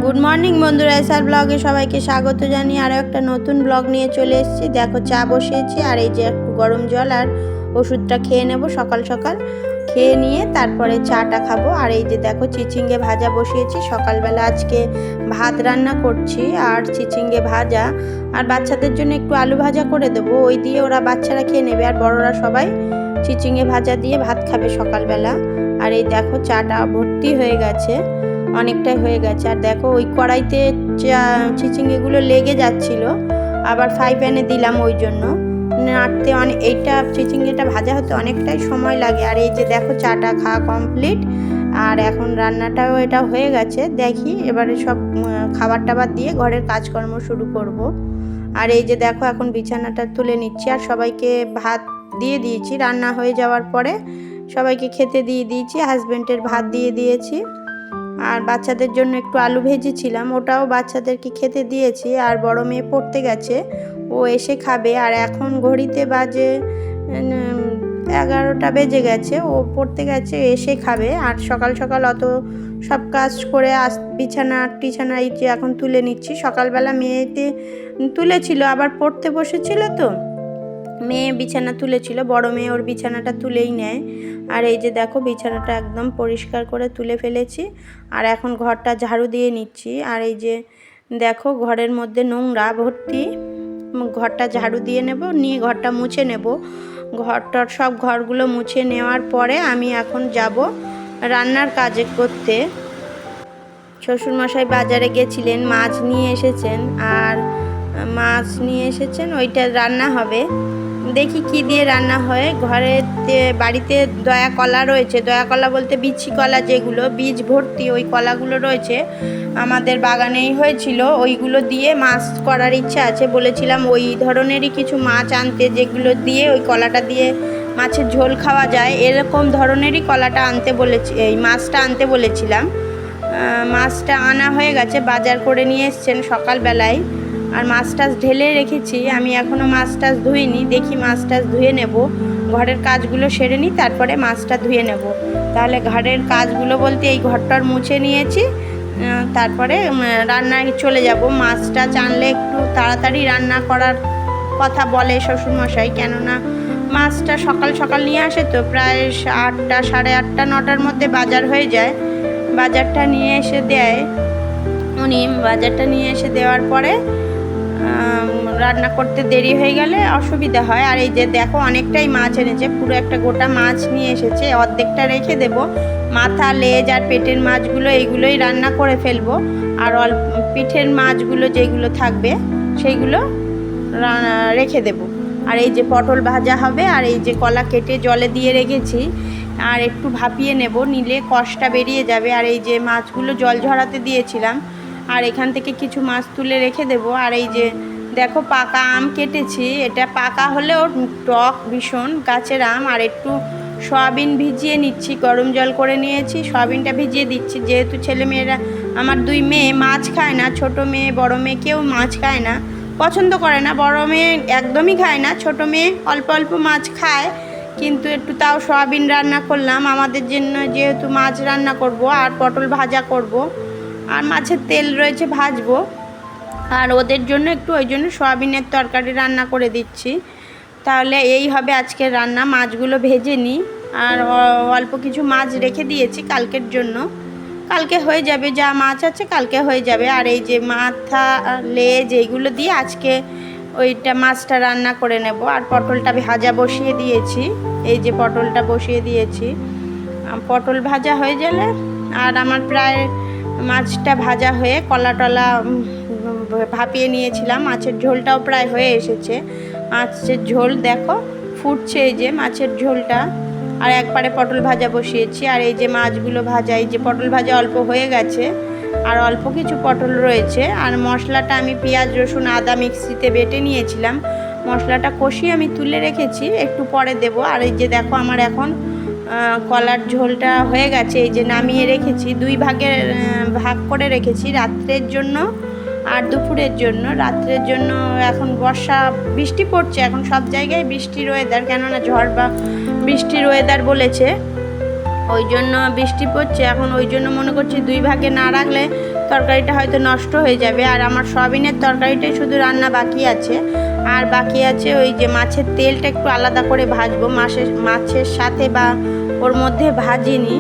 Good morning বন্ধুরা, SR ব্লগে সবাইকে স্বাগত জানিয়ে আরও একটা নতুন ব্লগ নিয়ে চলে এসেছি। দেখো চা বসিয়েছি আর এই যে একটু গরম জল আর ওষুধটা খেয়ে নেব সকাল সকাল। খেয়ে নিয়ে তারপরে চাটা খাবো। আর এই যে দেখো চিচিঙ্গে ভাজা বসিয়েছি। সকালবেলা আজকে ভাত রান্না করছি আর চিচিঙ্গে ভাজা, আর বাচ্চাদের জন্য একটু আলু ভাজা করে দেবো, ওই দিয়ে ওরা বাচ্চারা খেয়ে নেবে আর বড়রা সবাই চিচিঙ্গে ভাজা দিয়ে ভাত খাবে সকালবেলা। আর এই দেখো চাটা ভর্তি হয়ে গেছে, অনেকটাই হয়ে গেছে। আর দেখো ওই কড়াইতে চিচিঙ্গেগুলো লেগে যাচ্ছিল, আবার ফ্রাই প্যানে দিলাম, ওই জন্য নাড়তে এইটা চিচিঙ্গেটা ভাজা হতে অনেকটাই সময় লাগে। আর এই যে দেখো চাটা খাওয়া কমপ্লিট আর এখন রান্নাটাও এটা হয়ে গেছে। দেখি এবারে সব খাবার টাবার দিয়ে ঘরের কাজকর্ম শুরু করব। আর এই যে দেখো এখন বিছানাটা তুলে নিচ্ছি আর সবাইকে ভাত দিয়ে দিয়েছি। রান্না হয়ে যাওয়ার পরে সবাইকে খেতে দিয়ে দিয়েছি, হাজব্যান্ডের ভাত দিয়ে দিয়েছি। আর বাচ্চাদের জন্য একটু আলু ভেজেছিলাম, ওটাও বাচ্চাদেরকে খেতে দিয়েছি। আর বড় মেয়ে পড়তে গেছে, ও এসে খাবে। আর এখন ঘড়িতে বাজে 11টা বেজে গেছে, ও পড়তে গেছে এসে খাবে। আর সকাল সকাল অত সব কাজ করে বিছানা টিছানা এই যে এখন তুলে নিচ্ছি। সকালবেলা মেয়েতে তুলেছিল, আবার পড়তে বসেছিল তো মেয়ে বিছানা তুলেছিল, বড় মেয়ে ওর বিছানাটা তুলেই নেয়। আর এই যে দেখো বিছানাটা একদম পরিষ্কার করে তুলে ফেলেছি আর এখন ঘরটা ঝাড়ু দিয়ে নিচ্ছি। আর এই যে দেখো ঘরের মধ্যে নোংরা ভর্তি, ঘরটা ঝাড়ু দিয়ে নেব, নিয়ে ঘরটা মুছে নেব। ঘরটার সব ঘরগুলো মুছে নেওয়ার পরে আমি এখন যাব রান্নার কাজে করতে। শ্বশুরমশাই বাজারে গেছিলেন, মাছ নিয়ে এসেছেন, আর মাছ নিয়ে এসেছেন, ওইটা রান্না হবে। দেখি কি দিয়ে রান্না হয়। বাড়িতে দয়া কলা রয়েছে, দয়া কলা বলতে বিচি কলা, যেগুলো বীজ ভর্তি ওই কলাগুলো রয়েছে, আমাদের বাগানেই হয়েছিল। ওইগুলো দিয়ে মাছ করার ইচ্ছা আছে, বলেছিলাম ওই ধরনেরই কিছু মাছ আনতে, যেগুলো দিয়ে ওই কলাটা দিয়ে মাছের ঝোল খাওয়া যায়, এরকম ধরনেরই কলাটা আনতে বলেছি, এই মাছটা আনতে বলেছিলাম। মাছটা আনা হয়ে গেছে, বাজার করে নিয়ে এসছেন সকালবেলায়। আর মাছ টাছ ঢেলে রেখেছি, আমি এখনও মাছ টাছ ধুইনি। দেখি মাছ টাছ ধুয়ে নেব, ঘরের কাজগুলো সেরে নিই, তারপরে মাছটা ধুয়ে নেব। তাহলে ঘরের কাজগুলো বলতে এই ঘরটার মুছে নিয়েছি, তারপরে রান্নায় চলে যাব। মাছটা আনলে একটু তাড়াতাড়ি রান্না করার কথা বলে শ্বশুরমশাই, কেননা মাছটা সকাল সকাল নিয়ে আসে তো, প্রায় 8টা, 8:30, 9টার মধ্যে বাজার হয়ে যায়। বাজারটা নিয়ে এসে দেয় উনি, বাজারটা নিয়ে এসে দেওয়ার পরে রান্না করতে দেরি হয়ে গেলে অসুবিধা হয়। আর এই যে দেখো অনেকটাই মাছ এনেছে, পুরো একটা গোটা মাছ নিয়ে এসেছে, অর্ধেকটা রেখে দেব। মাথা, লেজ আর পেটের মাছগুলো এইগুলোই রান্না করে ফেলবো, আর পিঠের মাছগুলো যেগুলো থাকবে সেইগুলো রেখে দেব। আর এই যে পটল ভাজা হবে, আর এই যে কলা কেটে জলে দিয়ে রেখেছি, আর একটু ভাপিয়ে নেব, নিলে কষটা বেরিয়ে যাবে। আর এই যে মাছগুলো জল ঝরাতে দিয়েছিলাম, আর এখান থেকে কিছু মাছ তুলে রেখে দেব। আর এই যে দেখো পাকা আম কেটেছি, এটা পাকা হলেও টক ভীষণ গাছের আম। আর একটু সয়াবিন ভিজিয়ে নিচ্ছি, গরম জল করে নিয়েছি, সয়াবিনটা ভিজিয়ে দিচ্ছি। যেহেতু ছেলেমেয়েরা, আমার 2 মেয়ে মাছ খায় না, ছোট মেয়ে বড় মেয়ে কেউ মাছ খায় না, পছন্দ করে না। বড় মেয়ে একদমই খায় না, ছোট মেয়ে অল্প অল্প মাছ খায়, কিন্তু একটু তাও সয়াবিন রান্না করলাম আমাদের জন্য, যেহেতু মাছ রান্না করব। আর পটল ভাজা করব, আর মাছের তেল রয়েছে ভাজবো, আর ওদের জন্য একটু ওই জন্য সয়াবিনের তরকারি রান্না করে দিচ্ছি। তাহলে এই হবে আজকের রান্না। মাছগুলো ভেজে নিই, আর অল্প কিছু মাছ রেখে দিয়েছি কালকের জন্য, কালকে হয়ে যাবে, যা মাছ আছে কালকে হয়ে যাবে। আর এই যে মাথা, লেজ এইগুলো দিয়ে আজকে ওইটা মাছটা রান্না করে নেব। আর পটলটা ভাজা বসিয়ে দিয়েছি, এই যে পটলটা বসিয়ে দিয়েছি। পটল ভাজা হয়ে গেলে, আর আমার প্রায় মাছটা ভাজা হয়ে কলা টলা ভাপিয়ে নিয়েছিলাম, মাছের ঝোলটাও প্রায় হয়ে এসেছে। মাছের ঝোল দেখো ফুটছে, এই যে মাছের ঝোলটা। আর একবারে পটল ভাজা বসিয়েছি, আর এই যে মাছগুলো ভাজা, এই যে পটল ভাজা অল্প হয়ে গেছে, আর অল্প কিছু পটল রয়েছে। আর মশলাটা আমি পেঁয়াজ রসুন আদা মিক্সিতে বেটে নিয়েছিলাম, মশলাটা কষিয়ে আমি তুলে রেখেছি, একটু পরে দেব। আর এই যে দেখো আমার এখন কলার ঝোলটা হয়ে গেছে, এই যে নামিয়ে রেখেছি, 2 ভাগ করে রেখেছি, রাত্রের জন্য আর দুপুরের জন্য। রাত্রের জন্য এখন বৃষ্টি পড়ছে, এখন সব জায়গায় বৃষ্টির ওয়েদার, কেননা ঝড় বা বৃষ্টির ওয়েদার বলেছে, ওই জন্য বৃষ্টি পড়ছে এখন, ওই জন্য মনে করছি 2 ভাগে না রাখলে তরকারিটা হয়তো নষ্ট হয়ে যাবে। আর আমার সয়াবিনের তরকারিটাই শুধু রান্না বাকি আছে। আর বাকি আছে ওই যে মাছের তেলটা একটু আলাদা করে ভাজবো, মাছের সাথে বা ওর মধ্যে ভাজিনি,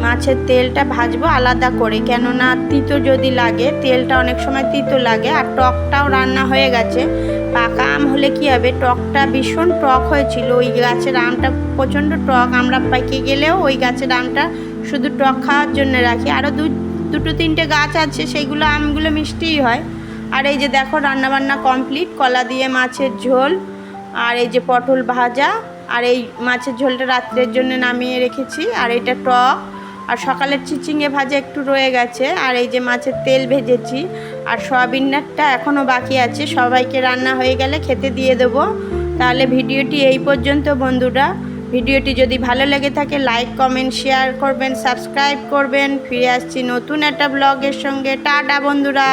মাছের তেলটা ভাজবো আলাদা করে, কেননা তিতো যদি লাগে, তেলটা অনেক সময় তিতো লাগে। আর টকটাও রান্না হয়ে গেছে। পাকা আম হলে কি হবে, টকটা ভীষণ টক হয়েছিল, ওই গাছের আমটা প্রচণ্ড টক। আমরা পাইকে গেলেও ওই গাছের আমটা শুধু টক খাওয়ার জন্য রাখি। আরও দুটো তিনটে গাছ আছে, সেইগুলো আমগুলো মিষ্টিই হয়। আর এই যে দেখো রান্নাবান্না কমপ্লিট, কলা দিয়ে মাছের ঝোল, আর এই যে পটল ভাজা, আর এই মাছের ঝোলটা রাত্রের জন্য নামিয়ে রেখেছি। আর এটা টক, আর সকালের চিচিঙে ভাজা একটু রয়ে গেছে, আর এই যে মাছের তেল ভেজেছি, আর সয়াবিনটা এখনও বাকি আছে। সবাইকে রান্না হয়ে গেলে খেতে দিয়ে দেবো। তাহলে ভিডিওটি এই পর্যন্ত বন্ধুরা। ভিডিওটি যদি ভালো লেগে থাকে লাইক কমেন্ট শেয়ার করবেন, সাবস্ক্রাইব করবেন। ফিরে আসছি নতুন একটা ব্লগের সঙ্গে। টাটা বন্ধুরা।